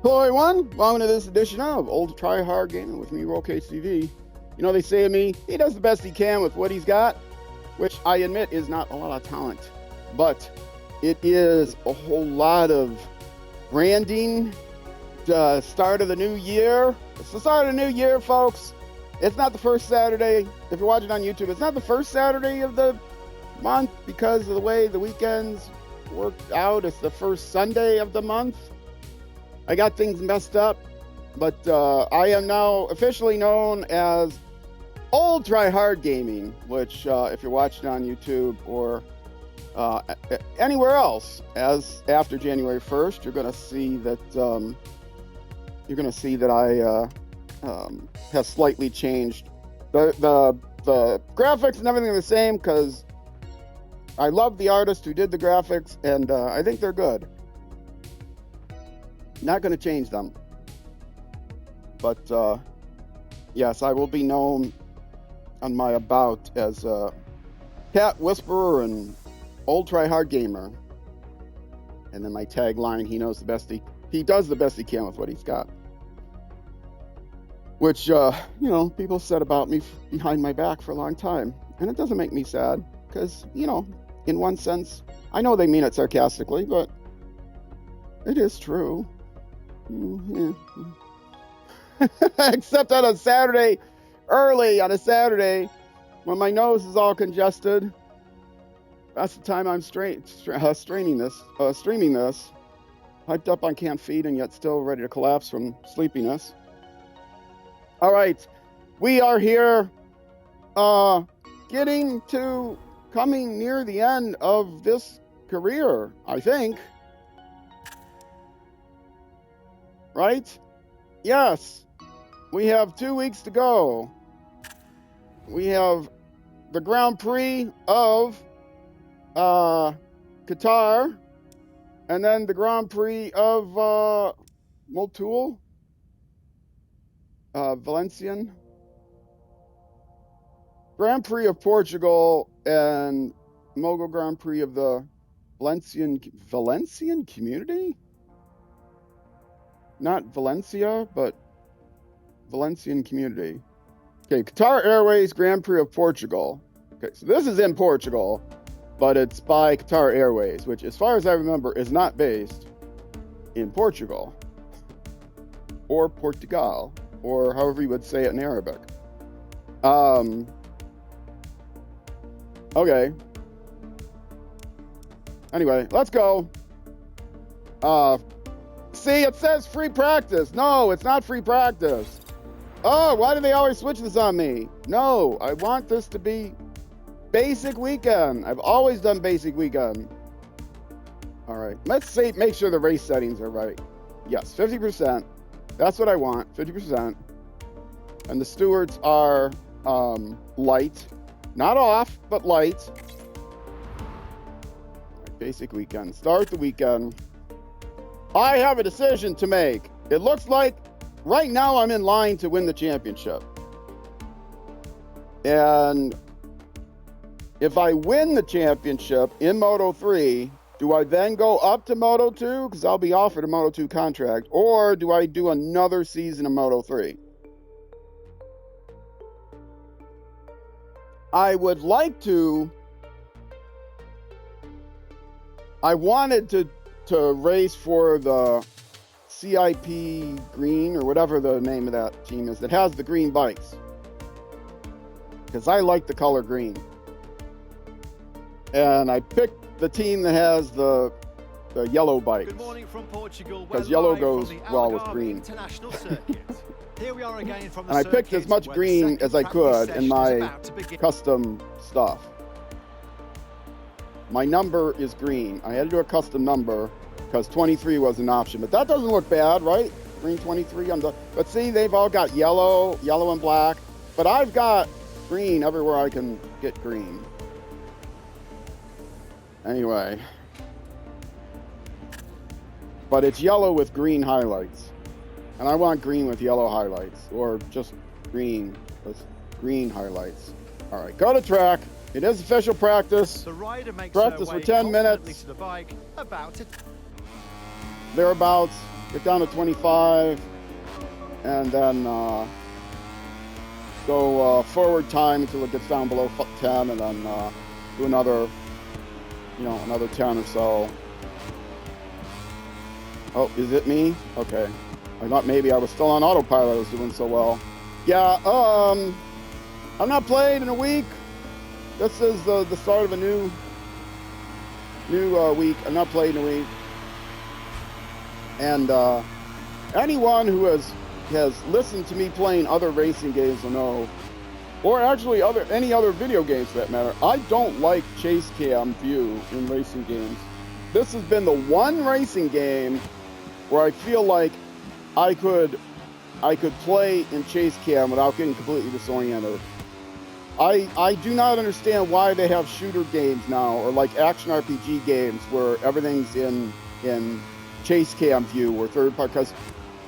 Hello everyone, welcome to this edition of Old Try Hard Gaming with me, RollCageTV. You know, they say to me, he does the best he can with what he's got, which I admit is not a lot of talent, but it is a whole lot of branding. The start of the new year. It's the start of the new year, folks. It's not the first Saturday. If you're watching on YouTube, it's not the first Saturday of the month because of the way the weekends worked out. It's the first Sunday of the month. I got things messed up, but I am now officially known as Old Try Hard Gaming, which if you're watching on YouTube or anywhere else, as after January 1st, you're going to see that I have slightly changed. The graphics and everything are the same because I love the artist who did the graphics, and I think they're good. Not going to change them. But yes, I will be known on my about as Cat Whisperer and Old Try Hard Gamer. And then my tagline, he does the best he can with what he's got. Which, people said about me behind my back for a long time. And it doesn't make me sad. Because, in one sense, I know they mean it sarcastically, but it is true. Yeah. Except on a Saturday, early on a Saturday, when my nose is all congested. That's the time I'm streaming this, hyped up on canned feed and yet still ready to collapse from sleepiness. All right, we are here, coming near the end of this career, I think. Right? Yes. We have 2 weeks to go. We have the Grand Prix of Qatar, and then the Grand Prix of Motul, Valencian, Grand Prix of Portugal, and Mogo Grand Prix of the Valencian community? Not Valencia, but Valencian community. Okay, Qatar Airways Grand Prix of Portugal. Okay, so this is in Portugal, but it's by Qatar Airways, which, as far as I remember, is not based in Portugal or Portugal, or however you would say it in Arabic. Okay. Anyway, let's go. See, it says free practice. No, it's not free practice. Oh, why do they always switch this on me? No, I want this to be basic weekend. I've always done basic weekend. All right, let's make sure the race settings are right. Yes, 50%. That's what I want, 50%. And the stewards are light. Not off, but light. Right, basic weekend. Start the weekend. I have a decision to make. It looks like right now I'm in line to win the championship. And if I win the championship in Moto3, do I then go up to Moto2? Because I'll be offered a Moto2 contract. Or do I do another season of Moto3? I would like to. I wanted to race for the CIP Green, or whatever the name of that team is, that has the green bikes. Because I like the color green. And I picked the team that has the yellow bikes. Good morning from Portugal. Because yellow goes well with green. Here we are again from the and I picked as much green as I could in my custom stuff. My number is green. I had to do a custom number because 23 was an option, but that doesn't look bad, right? Green 23 on the, but see, they've all got yellow and black, but I've got green everywhere I can get green. Anyway, but it's yellow with green highlights, and I want green with yellow highlights, or just green with green highlights. All right, go to track. It is official practice. The rider makes practice for 10 minutes. to the bike, about to... Thereabouts. get down to 25, and then go forward time until it gets down below 10, and then do another, another 10 or so. Oh, is it me? Okay. I thought maybe I was still on autopilot. I was doing so well. Yeah, I'm not playing in a week. This is the start of a new week. I'm not playing in a week. And anyone who has listened to me playing other racing games will know, or actually any other video games for that matter, I don't like chase cam view in racing games. This has been the one racing game where I feel like I could play in chase cam without getting completely disoriented. I do not understand why they have shooter games now, or like action RPG games where everything's in chase cam view or third part, because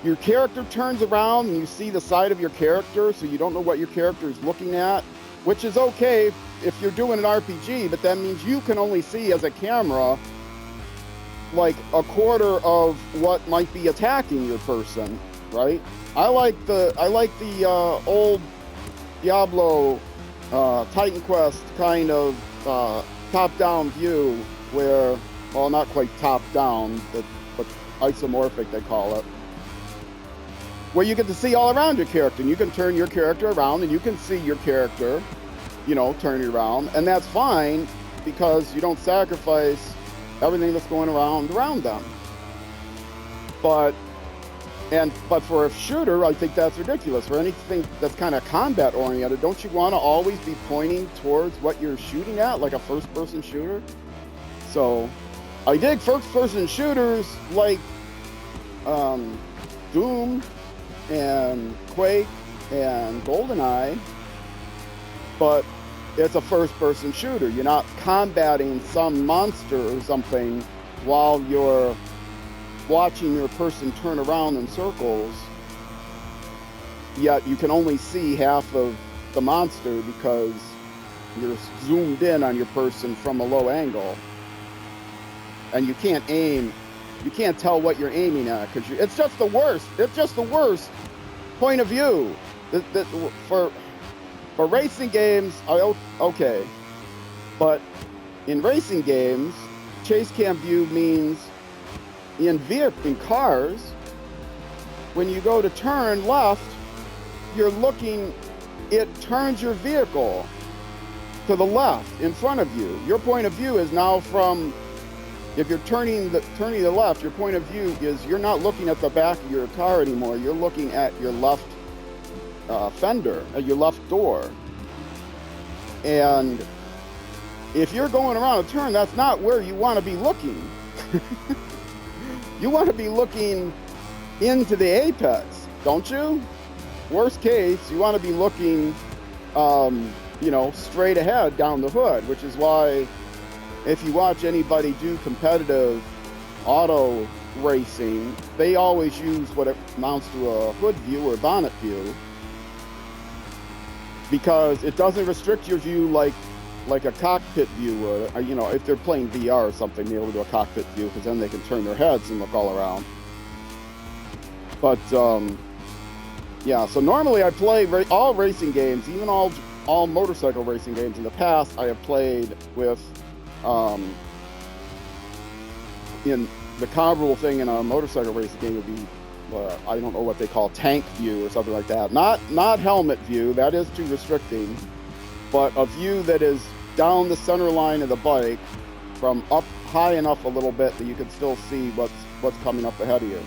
your character turns around and you see the side of your character, so you don't know what your character is looking at, which is okay if you're doing an RPG, but that means you can only see as a camera like a quarter of what might be attacking your person, right? I like the old Diablo Titan Quest kind of top-down view where, well, not quite top-down, but isomorphic they call it, where you get to see all around your character, and you can turn your character around and you can see your character, turning around, and that's fine because you don't sacrifice everything that's going around them. But for a shooter, I think that's ridiculous. For anything that's kind of combat oriented, don't you want to always be pointing towards what you're shooting at, like a first-person shooter? So I dig first-person shooters like Doom and Quake and GoldenEye, but it's a first-person shooter. You're not combating some monster or something while you're watching your person turn around in circles, yet you can only see half of the monster because you're zoomed in on your person from a low angle, and you can't aim. You can't tell what you're aiming at because it's just the worst. It's just the worst point of view. For racing games, okay, but in racing games, chase cam view means in cars, when you go to turn left, it turns your vehicle to the left in front of you. Your point of view is now if you're turning the left, your point of view is you're not looking at the back of your car anymore. You're looking at your left fender, at your left door. And if you're going around a turn, that's not where you want to be looking. You want to be looking into the apex, don't you? Worst case, you want to be looking, straight ahead down the hood, which is why if you watch anybody do competitive auto racing, they always use what amounts to a hood view or bonnet view, because it doesn't restrict your view like a cockpit view would. If they're playing VR or something, they're able to do a cockpit view because then they can turn their heads and look all around. But yeah, so normally I play all racing games, even all motorcycle racing games. In the past, I have played with in the comparable thing in a motorcycle racing game would be I don't know what they call tank view or something like that. Not helmet view, that is too restricting, but a view that is down the center line of the bike from up high enough a little bit that you can still see what's coming up ahead of you.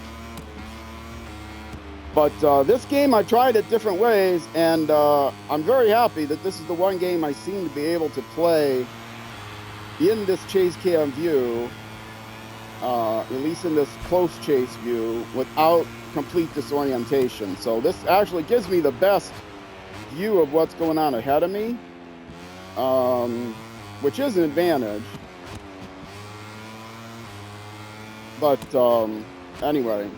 But this game I tried it different ways, and I'm very happy that this is the one game I seem to be able to play in this chase cam view, at least in this close chase view, without complete disorientation. So this actually gives me the best view of what's going on ahead of me, which is an advantage. But anyway,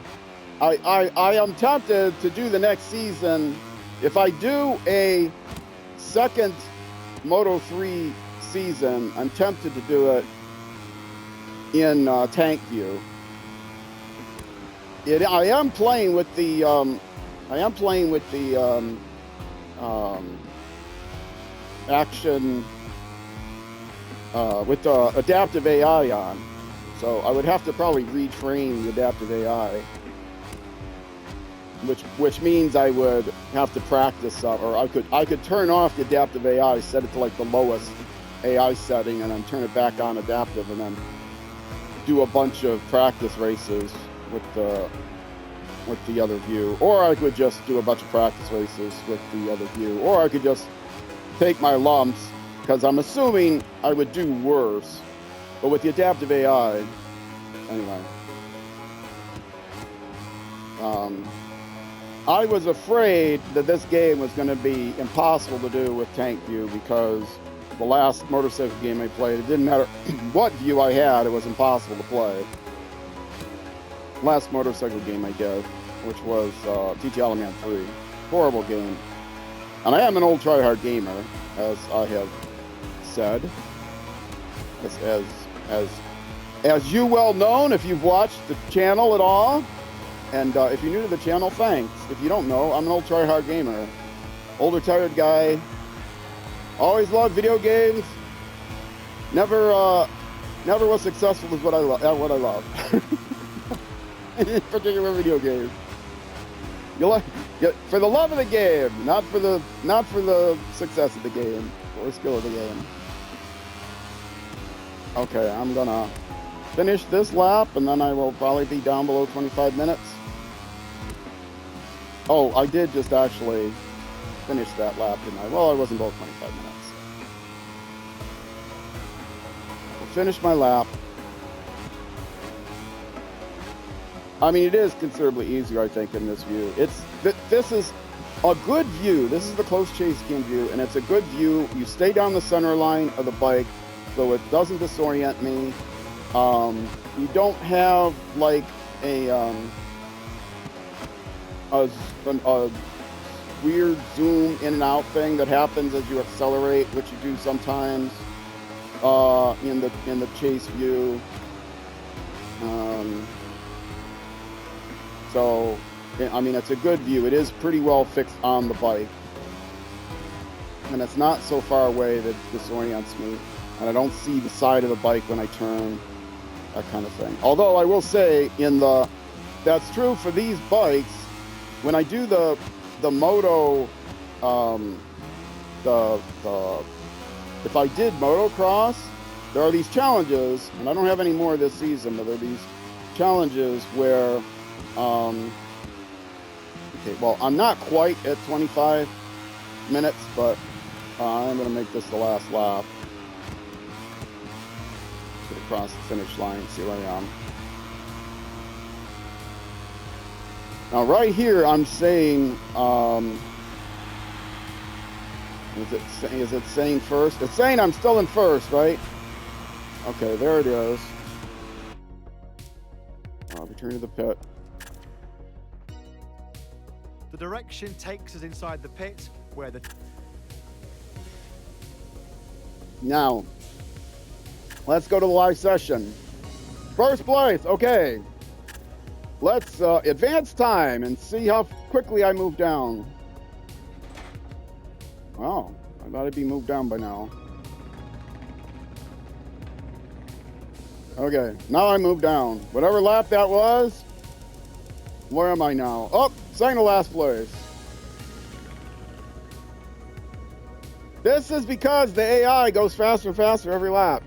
I am tempted to do the next season. If I do a second Moto3 season, I'm tempted to do it in tank view. I am playing with the action with the adaptive AI on. So I would have to probably retrain the adaptive AI, which means I would have to practice, or I could turn off the adaptive AI, set it to like the lowest AI setting, and then turn it back on adaptive, and then do a bunch of practice races with the other view. Or I could just do a bunch of practice races with the other view. Or I could just take my lumps, because I'm assuming I would do worse. But with the adaptive AI, anyway. I was afraid that this game was going to be impossible to do with tank view, because the last motorcycle game I played, it didn't matter what view I had, it was impossible to play. Last motorcycle game I did, which was GT Man 3. Horrible game. And I am an old tryhard gamer, as I have said. As you well known, if you've watched the channel at all. And if you're new to the channel, thanks. If you don't know, I'm an old tryhard gamer. Old retired guy. Always loved video games. Never was successful at what I love. In particular video games. For the love of the game, not for the success of the game or skill of the game. Okay, I'm gonna finish this lap, and then I will probably be down below 25 minutes. Oh, I did just actually finish that lap, didn't I? Well, I wasn't below 25 minutes. I'll finish my lap. I mean, it is considerably easier, I think, in this view. This is a good view. This is the close chase cam view, and it's a good view. You stay down the center line of the bike, so it doesn't disorient me. You don't have like a weird zoom in and out thing that happens as you accelerate, which you do sometimes in the chase view. So, I mean, it's a good view. It is pretty well fixed on the bike, and it's not so far away that it disorients me, and I don't see the side of the bike when I turn, that kind of thing. Although I will say, that's true for these bikes. When I do the moto, if I did motocross, there are these challenges, and I don't have any more this season, but there are these challenges where, okay, well, I'm not quite at 25 minutes, but I'm going to make this the last lap. Get across the finish line, see where I am. Now, right here, I'm saying, is it saying first? It's saying I'm still in first, right? Okay, there it is. I'll return to the pit. The direction takes us inside the pit, where the... Now, let's go to the live session. First place, okay. Let's advance time and see how quickly I move down. Wow, I thought I'd be moved down by now. Okay, now I move down. Whatever lap that was, where am I now? Oh, second to last place. This is because the AI goes faster and faster every lap,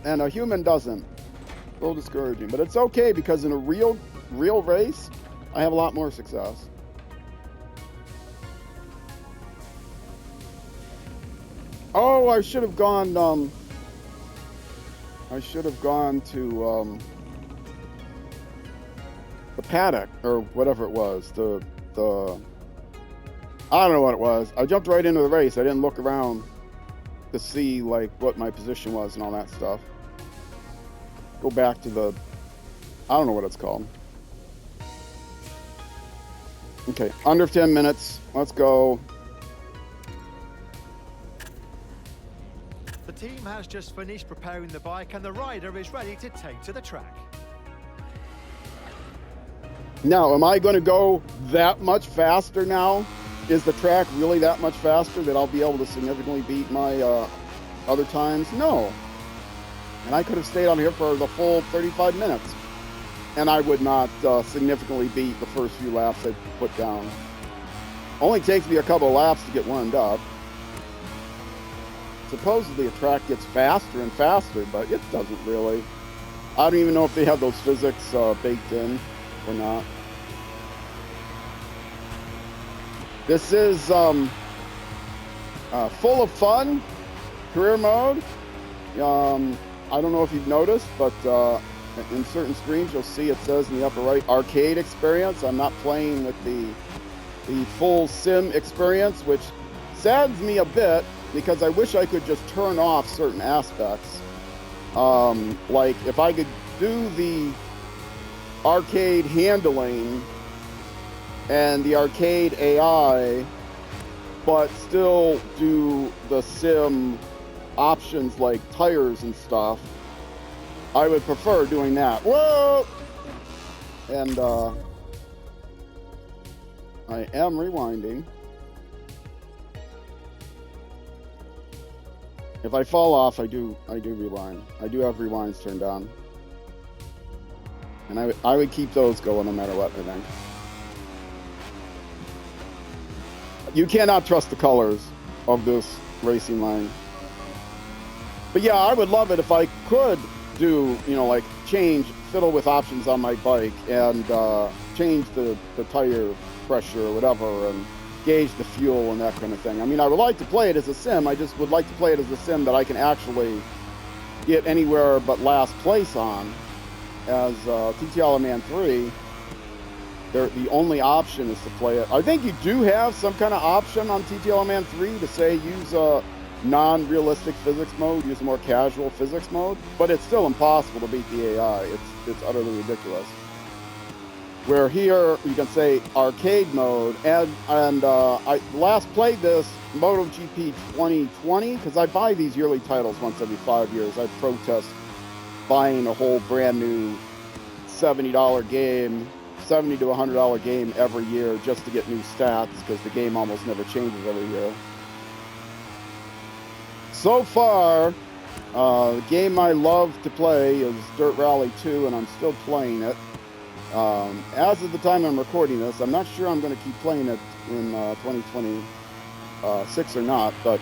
and a human doesn't. A little discouraging, but it's okay because in a real race, I have a lot more success. Oh, I should have gone to the paddock or whatever it was. The I don't know what it was. I jumped right into the race. I didn't look around to see like what my position was and all that stuff. Go back to the, I don't know what it's called. Okay, under 10 minutes. Let's go. The team has just finished preparing the bike, and the rider is ready to take to the track. Now, am I going to go that much faster now? Is the track really that much faster that I'll be able to significantly beat my other times? No. And I could have stayed on here for the full 35 minutes. And I would not significantly beat the first few laps I put down. Only takes me a couple of laps to get warmed up. Supposedly a track gets faster and faster, but it doesn't really. I don't even know if they have those physics baked in or not. This is full of fun, career mode. I don't know if you've noticed, but in certain screens you'll see it says in the upper right, arcade experience. I'm not playing with the full sim experience, which saddens me a bit because I wish I could just turn off certain aspects. Like if I could do the arcade handling and the arcade AI, but still do the sim options like tires and stuff, I would prefer doing that. Whoa! And I am rewinding. If I fall off, I do rewind. I do have rewinds turned on. And I would keep those going no matter what, I think. You cannot trust the colors of this racing line. But yeah, I would love it if I could do, like fiddle with options on my bike and change the tire pressure or whatever and gauge the fuel and that kind of thing. I mean, I would like to play it as a sim. I just would like to play it as a sim that I can actually get anywhere but last place on. As TTL Man 3, the only option is to play it. I think you do have some kind of option on TTL Man 3 to say use a non-realistic physics mode, use a more casual physics mode, but it's still impossible to beat the AI. It's utterly ridiculous. Where here you can say arcade mode, and I last played this MotoGP 2020 because I buy these yearly titles once every 5 years. I protest buying a whole brand new $70 game, $70 to $100 game every year just to get new stats because the game almost never changes every year. So far, the game I love to play is Dirt Rally 2, and I'm still playing it. As of the time I'm recording this, I'm not sure I'm going to keep playing it in 2026 or not, but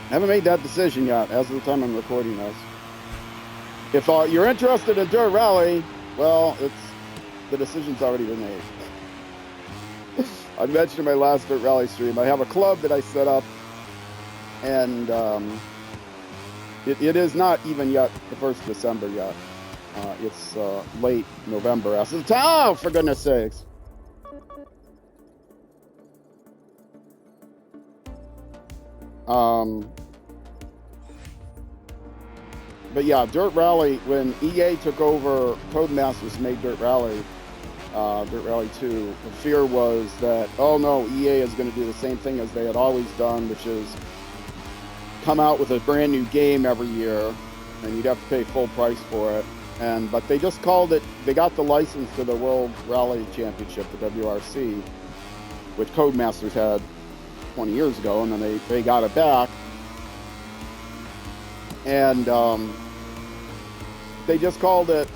I haven't made that decision yet as of the time I'm recording this. If you're interested in Dirt Rally, well, the decision's already been made. I mentioned in my last Dirt Rally stream, I have a club that I set up, and it is not even yet the 1st of December yet. It's late November. Oh, for goodness sakes. But yeah, Dirt Rally, when EA took over Codemasters and made Dirt Rally 2, the fear was that, oh no, EA is going to do the same thing as they had always done, which is come out with a brand new game every year, and you'd have to pay full price for it. But they just called it, they got the license to the World Rally Championship, the WRC, which Codemasters had 20 years ago, and then they got it back. And they just called it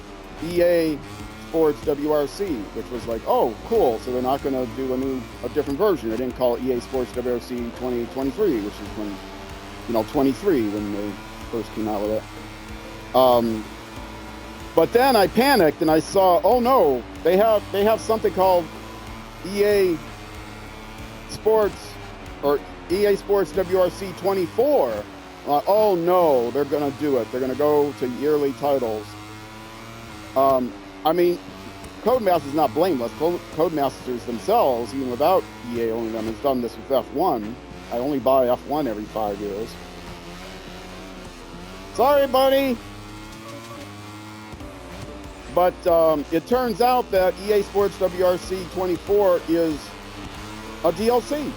EA Sports WRC, which was like, oh, cool. So they're not going to do a different version. They didn't call it EA Sports WRC 2023, which is when, 23 when they first came out with it. But then I panicked and I saw, oh no, they have something called EA Sports or EA Sports WRC 24. Oh no, they're going to do it. They're going to go to yearly titles. I mean, Codemasters is not blameless. Codemasters themselves, even without EA owning them, has done this with F1. I only buy F1 every 5 years. Sorry, buddy. But it turns out that EA Sports WRC 24 is a DLC.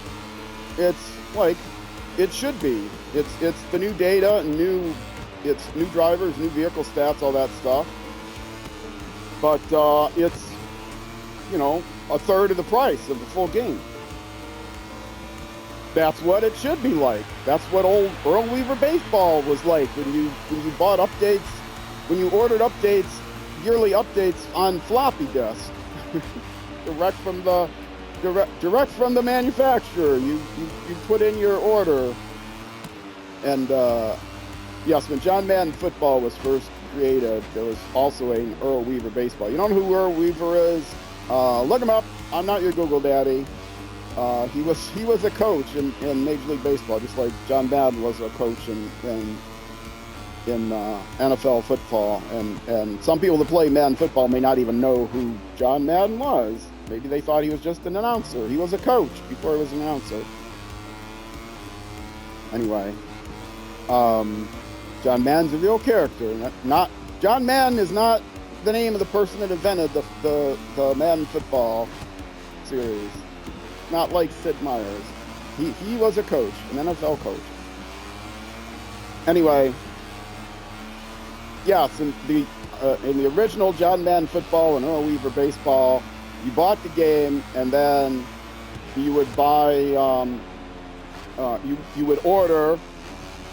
It's like it should be. It's the new data and new drivers, new vehicle stats, all that stuff. But it's you know, a third of the price of the full game. That's what it should be like. That's what old Earl Weaver baseball was like when you bought updates, when you ordered updates, yearly updates on floppy disk, direct from the manufacturer. You put in your order, and yes, when John Madden football was first created, there was also an Earl Weaver baseball. You don't know who Earl Weaver is? Look him up. I'm not your Google daddy. He was a coach in Major League Baseball, just like John Madden was a coach in NFL football. And some people that play Madden football may not even know who John Madden was. Maybe they thought he was just an announcer. He was a coach before he was an announcer. Anyway, John Madden's a real character. John Madden is not the name of the person that invented the Madden football series. Not like Sid Meier's. He was a coach, an NFL coach. Anyway, yes, in the original John Madden football and Earl Weaver baseball, you bought the game and then you would buy, you would order.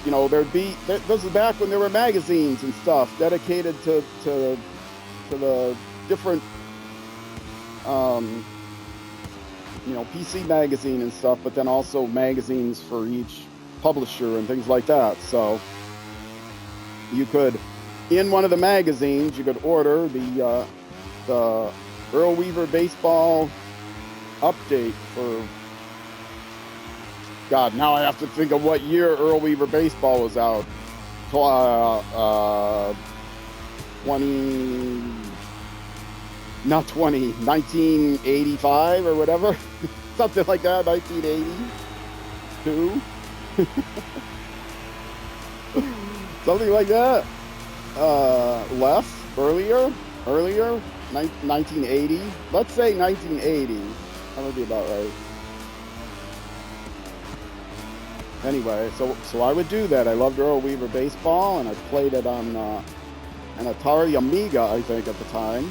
You know, this is back when there were magazines and stuff dedicated to the different, you know, PC magazine and stuff, but then also magazines for each publisher and things like that. So you could, in one of the magazines, you could order the Earl Weaver baseball update for, God, now I have to think of what year Earl Weaver baseball was out. 1985 or whatever. Something like that, 1982. Something like that. Less, earlier, 1980. Let's say 1980. That would be about right. Anyway, so I would do that. I loved Earl Weaver baseball, and I played it on an Atari Amiga, I think, at the time.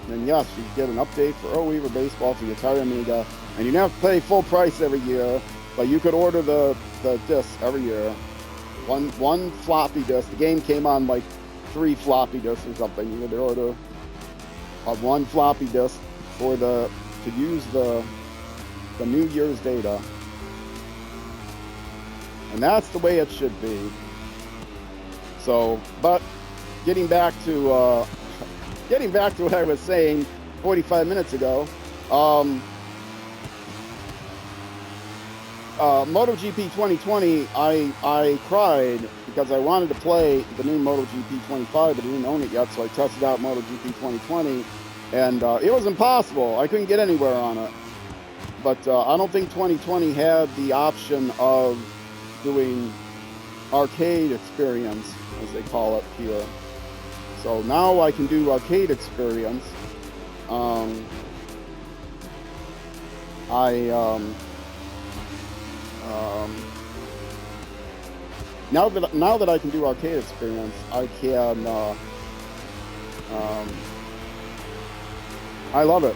And yes, you get an update for Earl Weaver baseball for the Atari Amiga, and you didn't have to pay full price every year, but you could order the disc every year. One floppy disk. The game came on like 3 floppy disks or something. You could order one floppy disk to use the New Year's data. And that's the way it should be. So, but getting back to what I was saying 45 minutes ago, MotoGP 2020, I cried because I wanted to play the new MotoGP 25, but I didn't own it yet, so I tested out MotoGP 2020, and it was impossible. I couldn't get anywhere on it. But I don't think 2020 had the option of doing arcade experience, as they call it here. So now I can do arcade experience. Now that I can do arcade experience, I can. I love it.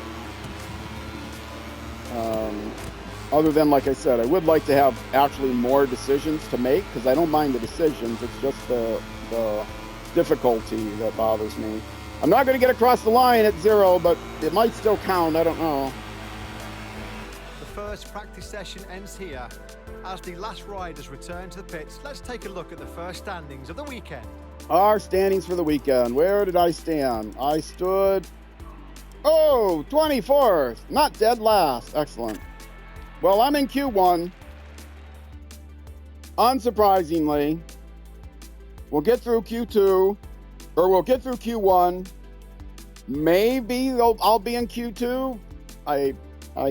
Other than, like I said, I would like to have actually more decisions to make, because I don't mind the decisions. It's just the difficulty that bothers me. I'm not going to get across the line at 0, but it might still count. I don't know. The first practice session ends here. As the last riders return to the pits, let's take a look at the first standings of the weekend. Our standings for the weekend. Where did I stand? I stood, 24th. Not dead last. Excellent. Well, I'm in Q1. Unsurprisingly, we'll get through Q2, or we'll get through Q1. Maybe I'll be in Q2. I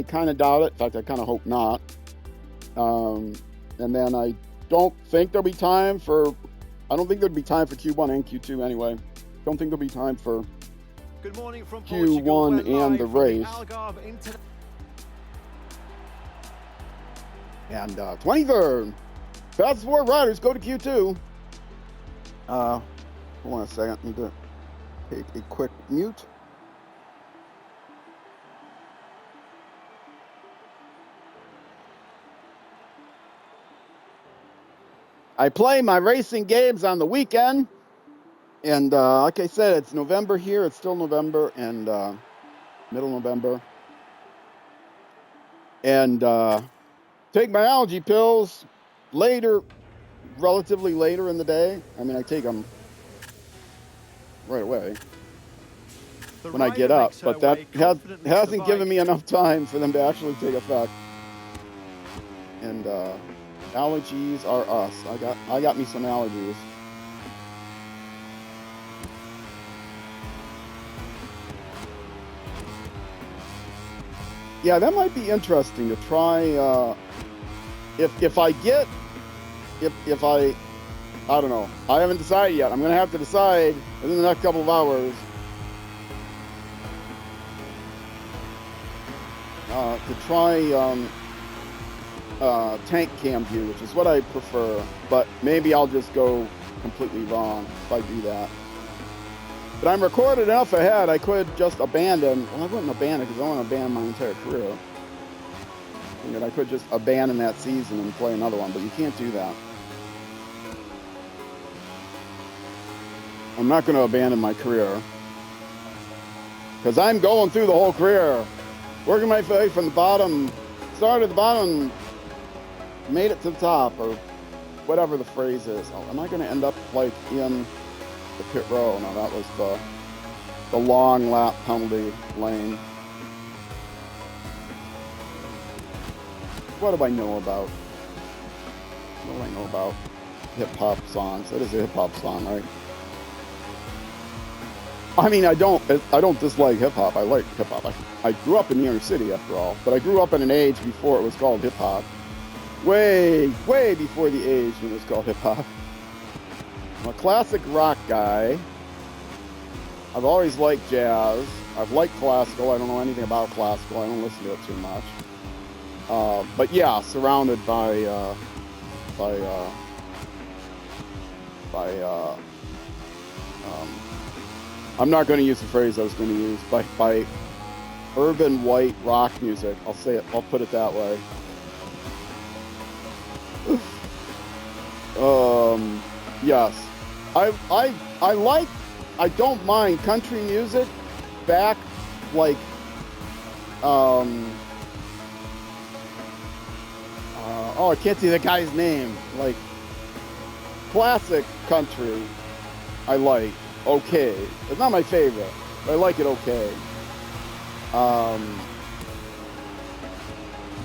kind of doubt it. In fact, I kind of hope not. And then I don't think there'll be time for Q1 and Q2 anyway. Don't think there'll be time for Good morning from Q1 and the race. And 23rd. Fastest 4 riders go to Q2. Hold on a second. I need to take a quick mute. I play my racing games on the weekend. And like I said, it's November here. It's still November and middle November. And take my allergy pills later, relatively later in the day. I mean, I take them right away when I get up, but that hasn't given me enough time for them to actually take effect. And allergies are us. I got me some allergies. Yeah, that might be interesting to try. If I don't know. I haven't decided yet. I'm gonna have to decide within the next couple of hours to try tank cam view, which is what I prefer. But maybe I'll just go completely wrong if I do that. But I'm recorded enough ahead, I could just abandon. Well, I wouldn't abandon because I want to abandon my entire career. And I could just abandon that season and play another one, but you can't do that. I'm not going to abandon my career because I'm going through the whole career, working my way from the bottom, started at the bottom, made it to the top, or whatever the phrase is. Oh, am I going to end up like in the pit row? No, that was the long lap penalty lane. What do I know about? What do I know about hip-hop songs? That is a hip-hop song, right? I mean, I don't dislike hip-hop. I like hip-hop. I grew up in the inner city, after all. But I grew up in an age before it was called hip-hop. Way, way before the age when it was called hip-hop. I'm a classic rock guy. I've always liked jazz. I've liked classical. I don't know anything about classical. I don't listen to it too much. But yeah, surrounded by I'm not going to use the phrase I was going to use, by urban white rock music. I'll say it. I'll put it that way. Yes, I don't mind country music back like I can't see the guy's name. Like classic country, I like. Okay, it's not my favorite, but I like it okay.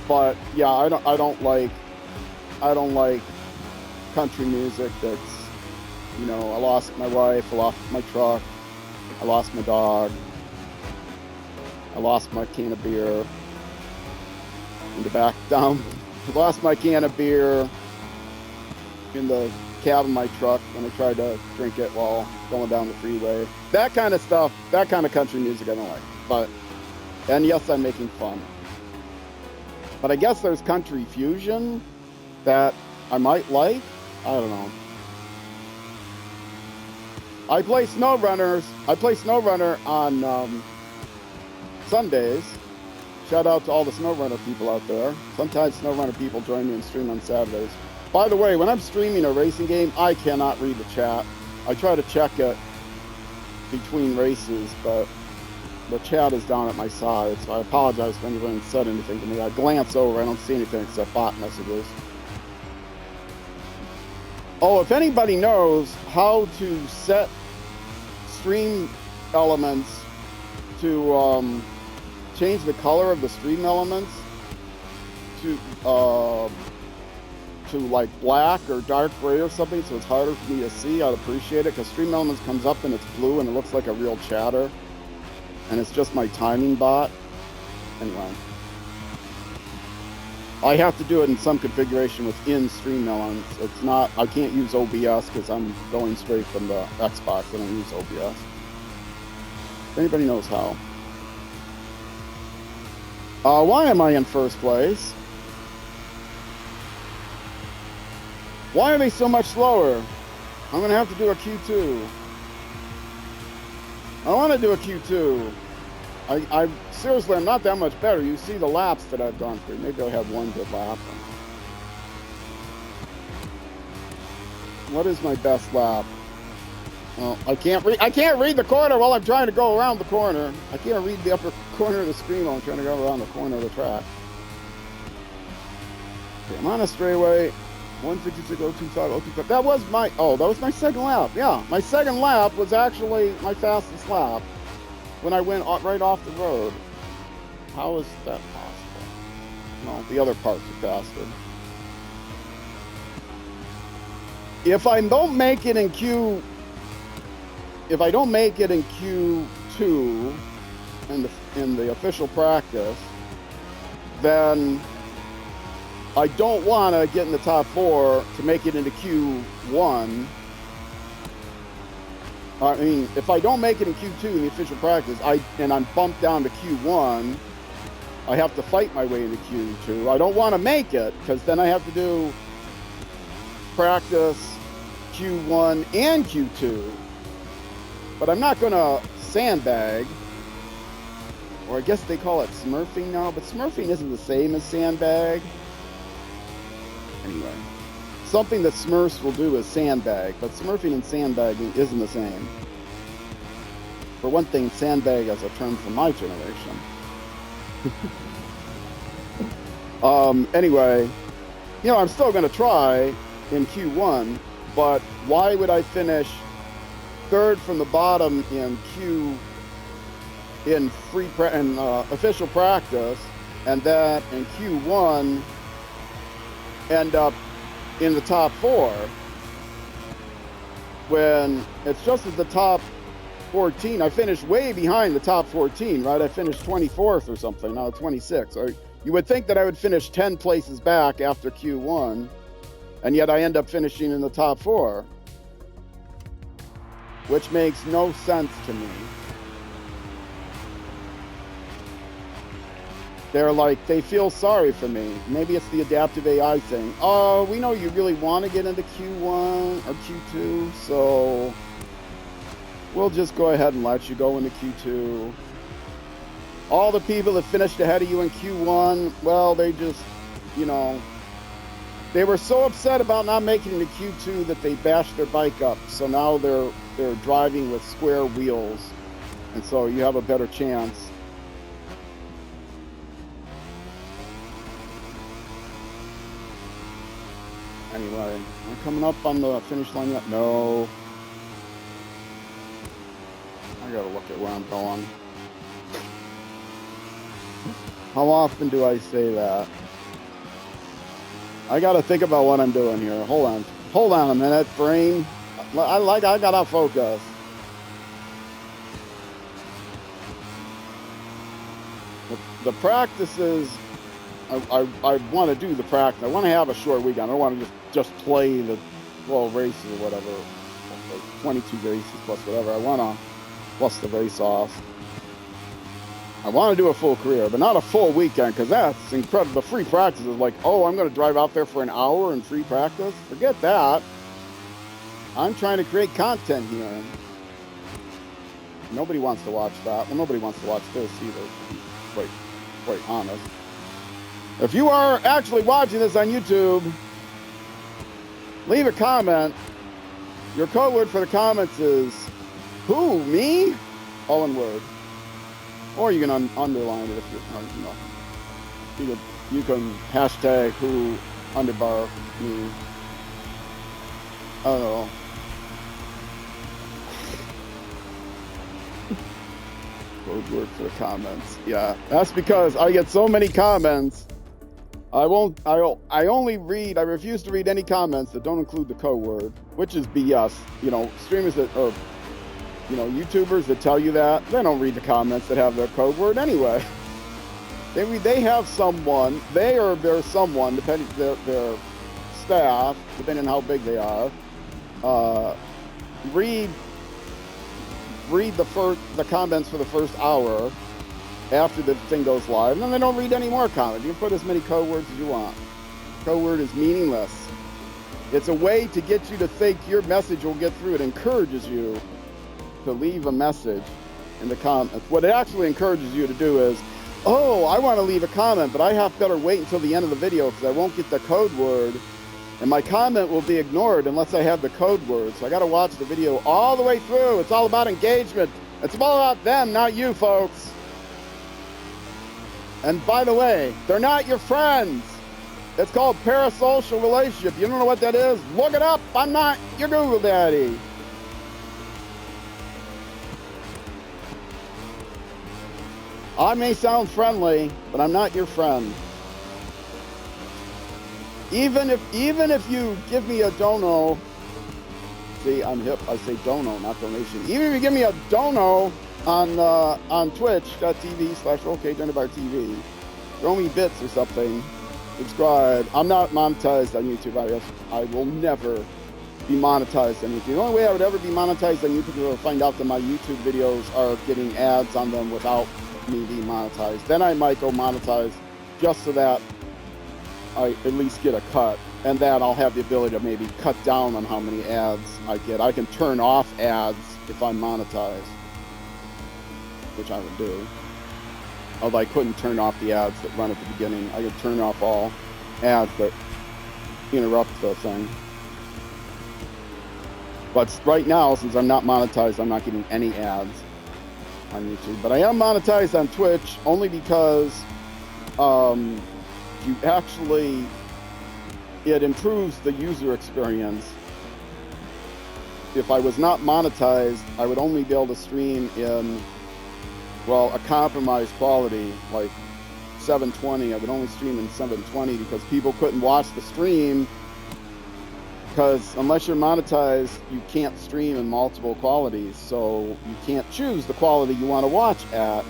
But yeah, I don't like country music that's, you know, I lost my wife, I lost my truck, I lost my dog, I lost my can of beer in the back down. I lost my can of beer in the cab of my truck when I tried to drink it while going down the freeway. That kind of stuff, that kind of country music I don't like. And yes, I'm making fun. But I guess there's country fusion that I might like. I don't know. I play SnowRunner on Sundays. Shout out to all the SnowRunner people out there. Sometimes SnowRunner people join me and stream on Saturdays. By the way, when I'm streaming a racing game, I cannot read the chat. I try to check it between races, but the chat is down at my side, so I apologize if anyone said anything to me. I glance over, I don't see anything except bot messages. Oh, if anybody knows how to set stream elements to change the color of the stream elements to like black or dark gray or something, so it's harder for me to see, I'd appreciate it, because stream elements comes up and it's blue and it looks like a real chatter, and it's just my timing bot. Anyway, I have to do it in some configuration within stream elements. It's not, I can't use OBS because I'm going straight from the Xbox. I don't use OBS. If anybody knows how. Why am I in first place? Why are they so much slower? I'm going to have to do a Q2. I want to do a Q2. Seriously, I'm not that much better. You see the laps that I've gone through. Maybe I'll have one good lap. What is my best lap? Well, I can't read the corner while I'm trying to go around the corner. I can't read the upper corner of the screen while I'm trying to go around the corner of the track. Okay, I'm on a straightaway. 156.025. That was my second lap. Yeah, my second lap was actually my fastest lap when I went right off the road. How is that possible? No, the other parts are faster. If I don't make it in Q2 in the official practice, then I don't want to get in the top 4 to make it into Q1. I mean, if I don't make it in Q2 in the official practice, and I'm bumped down to Q1, I have to fight my way into Q2. I don't want to make it, because then I have to do practice Q1 and Q2. But I'm not going to sandbag, or I guess they call it smurfing now, but smurfing isn't the same as sandbag. Anyway, something that Smurfs will do is sandbag, but smurfing and sandbagging isn't the same. For one thing, sandbag is a term from my generation. Anyway, I'm still going to try in Q1, but why would I finish third from the bottom in official practice, and then in Q1 end up in the top 4 when it's just at the top 14? I finished way behind the top 14, right? I finished 24th or something, now 26. Or you would think that I would finish 10 places back after Q1, and yet I end up finishing in the top 4, which makes no sense to me. They're like, they feel sorry for me. Maybe it's the adaptive AI thing. Oh, we know you really want to get into Q1 or Q2, so we'll just go ahead and let you go into Q2. All the people that finished ahead of you in Q1, well, they just, they were so upset about not making it into Q2 that they bashed their bike up. So now they're driving with square wheels, and so you have a better chance. Anyway, am I coming up on the finish line yet? No. I gotta look at where I'm going. How often do I say that? I gotta think about what I'm doing here. Hold on a minute, brain. I gotta focus. The practices, I want to do the practice. I want to have a short weekend. I don't want to just play the 12 races or whatever, 22 races plus whatever. I want to plus the race off. I want to do a full career, but not a full weekend, because that's incredible. The free practice is like, oh, I'm going to drive out there for an hour and free practice. Forget that. I'm trying to create content here. Nobody wants to watch that. Well, nobody wants to watch this either, to be quite honest. If you are actually watching this on YouTube, leave a comment. Your code word for the comments is, who, me? All in word. Or you can underline it if you're, you can hashtag who underbar me. I don't know. Code word for the comments. Yeah, that's because I get so many comments. I refuse to read any comments that don't include the code word, which is BS. Streamers that, or, YouTubers that tell you that, they don't read the comments that have their code word anyway. They have someone, their someone, depending their staff, depending on how big they are, read the comments for the first hour after the thing goes live, and then they don't read any more comments. You can put as many code words as you want. Code word is meaningless. It's a way to get you to think your message will get through. It encourages you to leave a message in the comments. What it actually encourages you to do is, oh, I want to leave a comment, but I better wait until the end of the video because I won't get the code word And my comment will be ignored unless I have the code word. So I got to watch the video all the way through. It's all about engagement. It's all about them, not you, folks. And by the way, they're not your friends. It's called parasocial relationship. You don't know what that is? Look it up. I'm not your Google daddy. I may sound friendly, but I'm not your friend. Even if you give me a dono, see, I'm hip. I say dono, not donation. Even if you give me a dono on twitch.tv/RollCageUnderbarTV, throw me bits or something. Subscribe. I'm not monetized on YouTube. I will never be monetized on YouTube. The only way I would ever be monetized on YouTube is to find out that my YouTube videos are getting ads on them without me being monetized. Then I might go monetize just so that I at least get a cut, and that I'll have the ability to maybe cut down on how many ads I get. I can turn off ads if I'm monetized, which I would do. Although I couldn't turn off the ads that run at the beginning. I could turn off all ads that interrupt the thing. But right now, since I'm not monetized, I'm not getting any ads on YouTube. But I am monetized on Twitch only because it improves the user experience. If I was not monetized, I would only be able to stream in, well, a compromised quality, like 720. I would only stream in 720 because people couldn't watch the stream, because unless you're monetized, you can't stream in multiple qualities, so you can't choose the quality you want to watch at.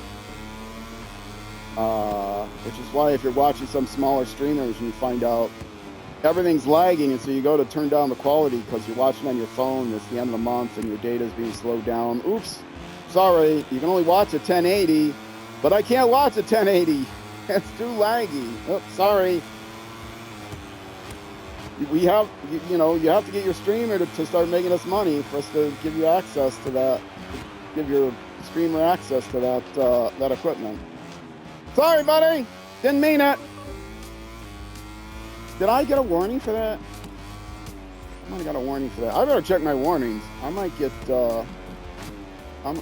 Which is why if you're watching some smaller streamers and you find out everything's lagging, and so you go to turn down the quality because you're watching on your phone, it's the end of the month and your data is being slowed down. Oops, sorry, you can only watch at 1080, but I can't watch at 1080. It's too laggy. Oops, sorry. We have, you have to get your streamer to start making us money for us to give you access to that, give your streamer access to that equipment. Sorry, buddy. Didn't mean it. Did I get a warning for that? I might have got a warning for that. I better check my warnings. I might get,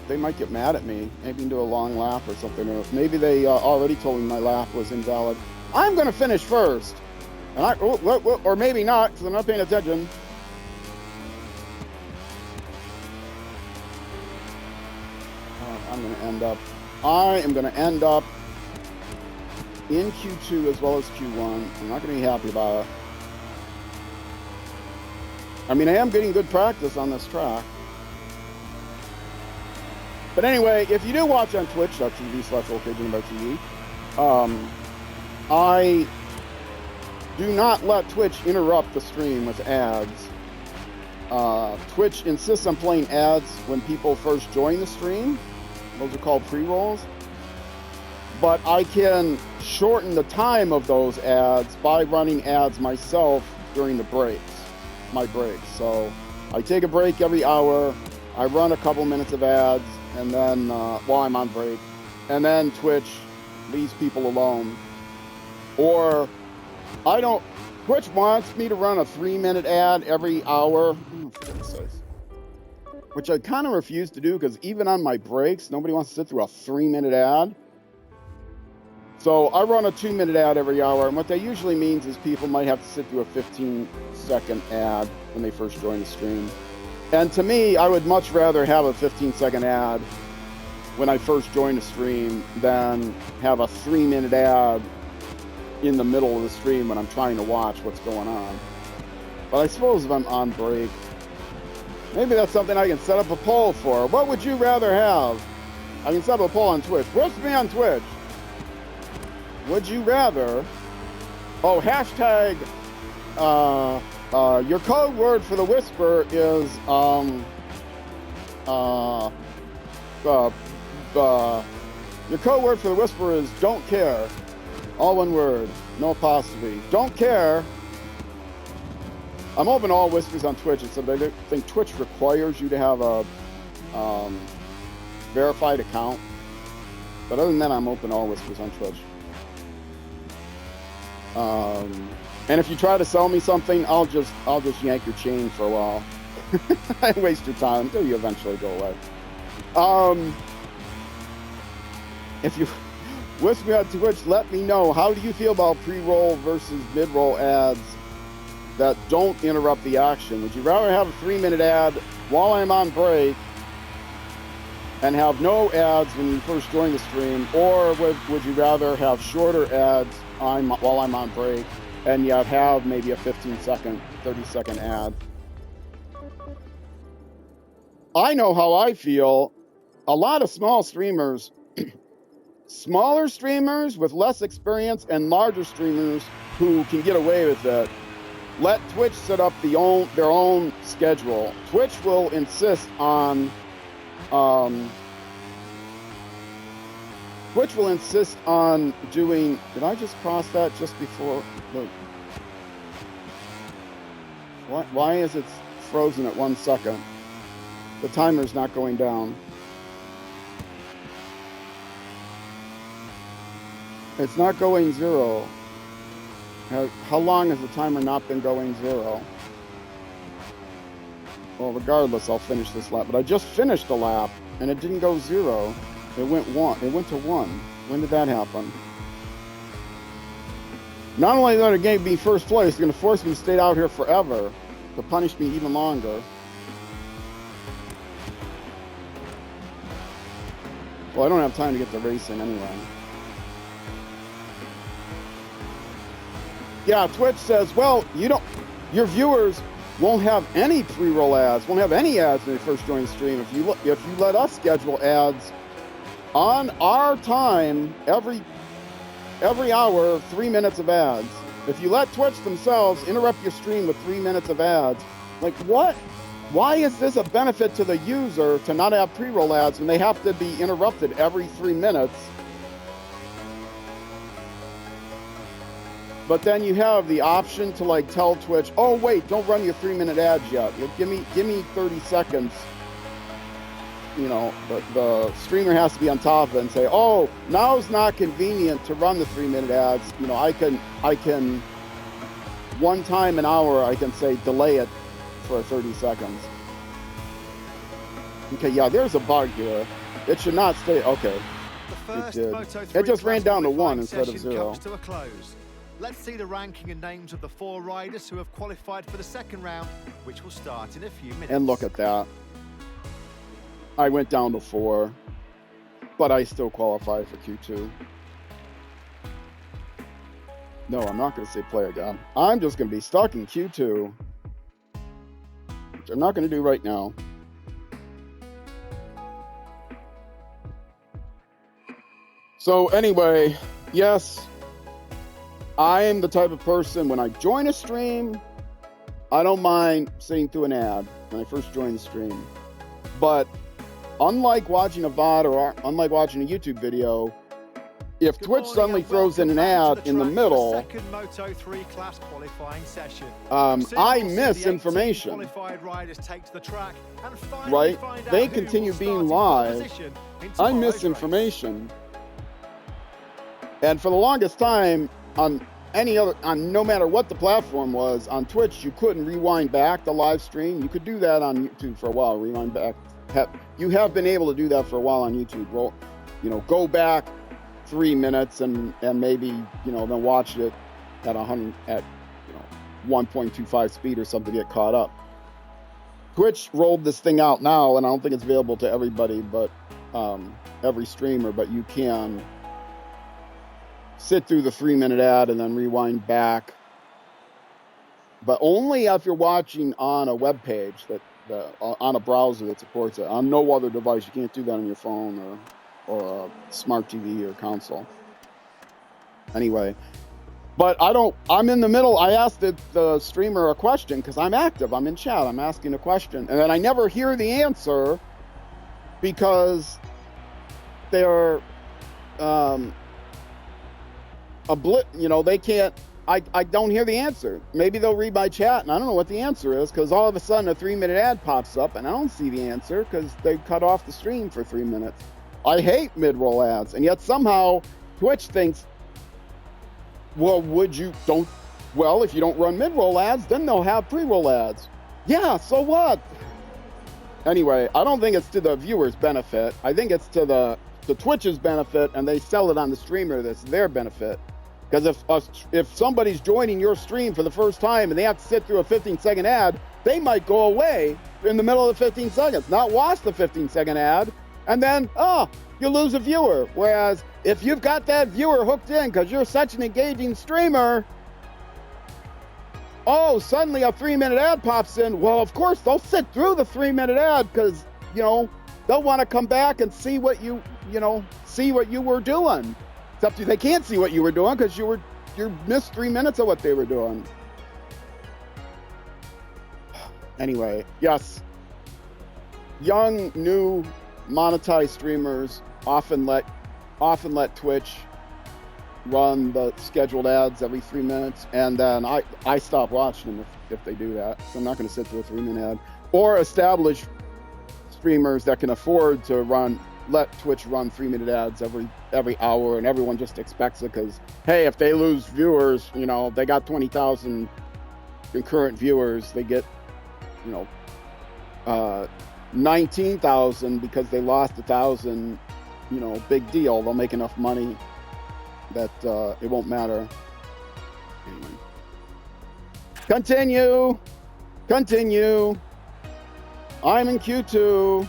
they might get mad at me. Maybe do a long lap or something. Or maybe they already told me my lap was invalid. I'm going to finish first. And or maybe not, because I'm not paying attention. I am going to end up in Q2 as well as Q1. I'm not going to be happy about it. I mean, I am getting good practice on this track. But anyway, if you do watch on twitch.tv/RollCageUnderbarTV, I do not let Twitch interrupt the stream with ads. Twitch insists on playing ads when people first join the stream. Those are called pre-rolls. But I can shorten the time of those ads by running ads myself during the breaks, my breaks. So I take a break every hour. I run a couple minutes of ads, and then while I'm on break, and then Twitch leaves people alone. Or Twitch wants me to run a 3-minute ad every hour, which I kind of refuse to do, because even on my breaks, nobody wants to sit through a 3-minute ad. So I run a 2-minute ad every hour, and what that usually means is people might have to sit through a 15-second ad when they first join the stream. And to me, I would much rather have a 15-second ad when I first join the stream than have a 3-minute ad in the middle of the stream when I'm trying to watch what's going on. But I suppose if I'm on break, maybe that's something I can set up a poll for. What would you rather have? I can set up a poll on Twitch. What's me on Twitch? Would you rather, hashtag, your code word for the whisper is, your code word for the whisper is don't care. All one word, no apostrophe. Don't care. I'm open to all whispers on Twitch, except I think Twitch requires you to have a verified account. But other than that, I'm open to all whispers on Twitch. And if you try to sell me something, I'll just yank your chain for a while. I waste your time until you eventually go away. If you wish me on Twitch, let me know. How do you feel about pre-roll versus mid-roll ads that don't interrupt the action? Would you rather have a 3-minute ad while I'm on break and have no ads when you first join the stream, or would you rather have shorter ads while I'm on break and yet have maybe a 15-second, 30-second ad? I know how I feel. A lot of small streamers, smaller streamers with less experience and larger streamers who can get away with it, let Twitch set up their own schedule. Twitch will insist on doing. Did I just cross that just before? Why is it frozen at 1 second? The timer's not going down. It's not going 0. How long has the timer not been going 0? Well, regardless, I'll finish this lap. But I just finished a lap, and it didn't go 0. It went 1. It went to 1. When did that happen? Not only that it gave me first place, it's going to force me to stay out here forever to punish me even longer. Well, I don't have time to get to racing anyway. Yeah, Twitch says, well, your viewers won't have any pre-roll ads, won't have any ads when they first join the stream. If you let us schedule ads on our time every hour, 3 minutes of ads. If you let Twitch themselves interrupt your stream with 3 minutes of ads, like what? Why is this a benefit to the user to not have pre-roll ads when they have to be interrupted every 3 minutes? But then you have the option to like tell Twitch, oh wait, don't run your 3-minute ads yet. Give me 30 seconds. You know, the streamer has to be on top of it and say, oh, now's not convenient to run the 3-minute ads. You know, I can one time an hour, I can say delay it for 30 seconds. Okay, yeah, there's a bug here. It should not stay. Okay, it did. It just ran down to 1 instead of 0. To a close. Let's see the ranking and names of the 4 riders who have qualified for the second round, which will start in a few minutes. And look at that. I went down to 4, but I still qualify for Q2. No, I'm not going to say play again. I'm just going to be stuck in Q2, which I'm not going to do right now. So anyway, yes, I'm the type of person, when I join a stream, I don't mind sitting through an ad when I first join the stream. But unlike watching a VOD or unlike watching a YouTube video, if Twitch suddenly throws in an ad in the middle, Moto3 class qualifying session. I miss information. Right? They continue being live. I miss information. And for the longest time, on no matter what the platform was, on Twitch, you couldn't rewind back the live stream. You could do that on YouTube for a while, rewind back. You have been able to do that for a while on YouTube. Well, you know, go back 3 minutes and maybe, you know, then watch it at 1.25 speed or something to get caught up. Twitch rolled this thing out now, and I don't think it's available to everybody, but every streamer, but you can sit through the 3-minute ad and then rewind back, but only if you're watching on a web page on a browser that supports it. On no other device, you can't do that on your phone or a smart TV or console. Anyway, but I'm in the middle. I asked the streamer a question because I'm active. I'm in chat. I'm asking a question, and then I never hear the answer because they're they can't. I don't hear the answer. Maybe they'll read my chat, and I don't know what the answer is, because all of a sudden a 3-minute ad pops up, and I don't see the answer because they cut off the stream for 3 minutes. I hate mid-roll ads, and yet somehow Twitch thinks, well, Well, if you don't run mid-roll ads, then they'll have pre-roll ads. Yeah, so what? Anyway, I don't think it's to the viewer's benefit. I think it's to the Twitch's benefit, and they sell it on the streamer. That's their benefit. Because if somebody's joining your stream for the first time and they have to sit through a 15-second ad, they might go away in the middle of the 15 seconds, not watch the 15-second ad, and then, you lose a viewer. Whereas if you've got that viewer hooked in because you're such an engaging streamer, suddenly a 3-minute ad pops in. Well, of course, they'll sit through the 3-minute ad because, they'll want to come back and see what you were doing. Except they can't see what you were doing because you missed 3 minutes of what they were doing. Anyway, yes. Young, new, monetized streamers often let Twitch run the scheduled ads every 3 minutes, and then I stop watching them if they do that. So I'm not going to sit through a 3-minute ad. Or established streamers that can afford to let Twitch run 3-minute ads every hour, and everyone just expects it because, hey, if they lose viewers, they got 20,000 concurrent viewers, they get 19,000 because they lost 1,000. Big deal. They'll make enough money that it won't matter. Anyway. Continue. I'm in Q2.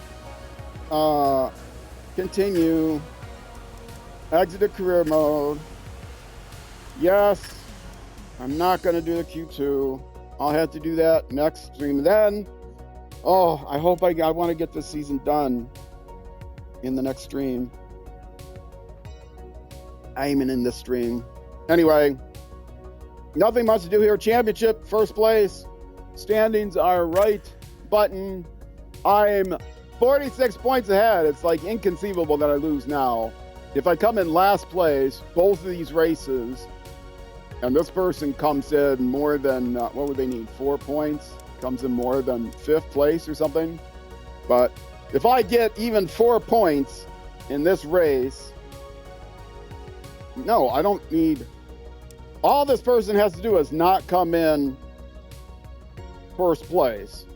Continue. Exit the career mode. Yes. I'm not going to do the Q2. I'll have to do that next stream. Then, I hope I want to get this season done in the next stream. Aiming in this stream. Anyway, nothing much to do here. Championship, first place. Standings are right button. I'm 46 points ahead. It's like inconceivable that I lose now. If I come in last place, both of these races, and this person comes in more than, what would they need, 4 points? Comes in more than 5th place or something. But if I get even 4 points in this race, no, I don't need, all this person has to do is not come in first place.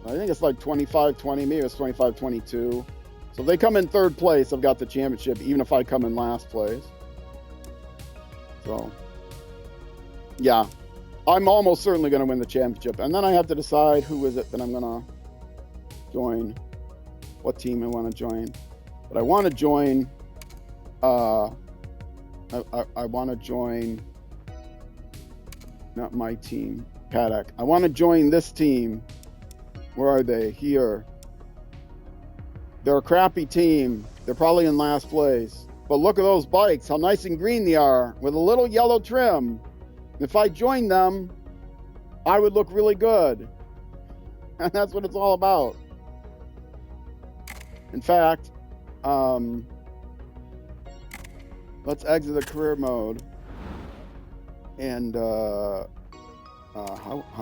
I think it's like 25-20, maybe it's 25-22. So if they come in 3rd place, I've got the championship, even if I come in last place. So, yeah, I'm almost certainly going to win the championship. And then I have to decide who is it that I'm going to join, what team I want to join. But I want to join, I want to join, not my team, Paddock. I want to join this team. Where are they? Here. They're a crappy team. They're probably in last place. But look at those bikes, how nice and green they are, with a little yellow trim. If I joined them, I would look really good. And that's what it's all about. In fact, let's exit the career mode. And how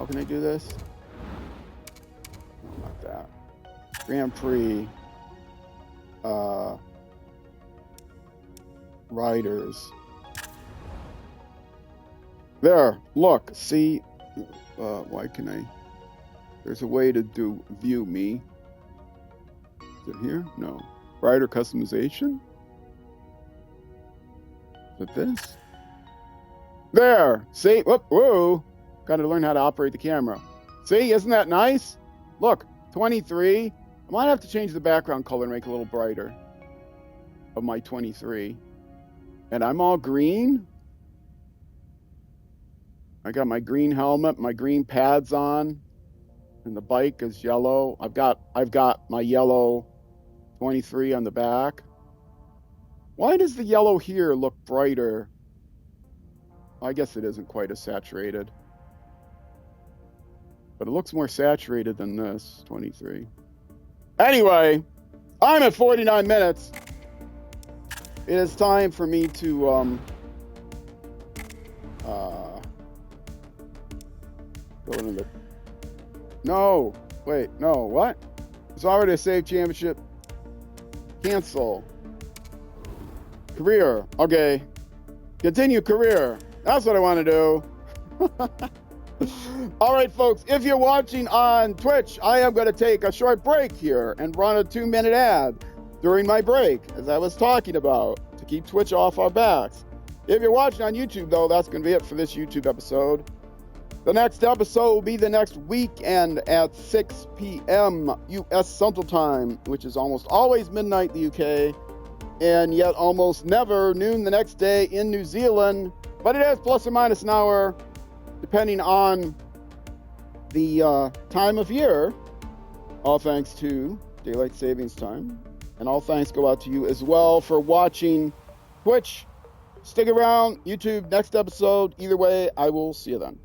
can I do this? No, not that. Grand Prix. Riders. There, look, see, why can I, there's a way to do view me. Is it here? No. Rider customization? Is it this? There, see, whoa, got to learn how to operate the camera. See, isn't that nice? Look, 23. I might have to change the background color and make it a little brighter of my 23. And I'm all green. I got my green helmet, my green pads on, and the bike is yellow. I've got my yellow 23 on the back. Why does the yellow here look brighter? I guess it isn't quite as saturated. But it looks more saturated than this 23. Anyway, I'm at 49 minutes. It is time for me to go into the, no, wait, no, what? It's already a save championship. Cancel. Career, okay. Continue career. That's what I want to do. All right, folks, if you're watching on Twitch, I am going to take a short break here and run a 2-minute ad during my break, as I was talking about, to keep Twitch off our backs. If you're watching on YouTube, though, that's going to be it for this YouTube episode. The next episode will be the next weekend at 6 p.m. U.S. Central Time, which is almost always midnight in the UK, and yet almost never noon the next day in New Zealand. But it is plus or minus an hour, depending on the time of year. All thanks to Daylight Savings Time. And all thanks go out to you as well for watching Twitch. Stick around, YouTube, next episode. Either way, I will see you then.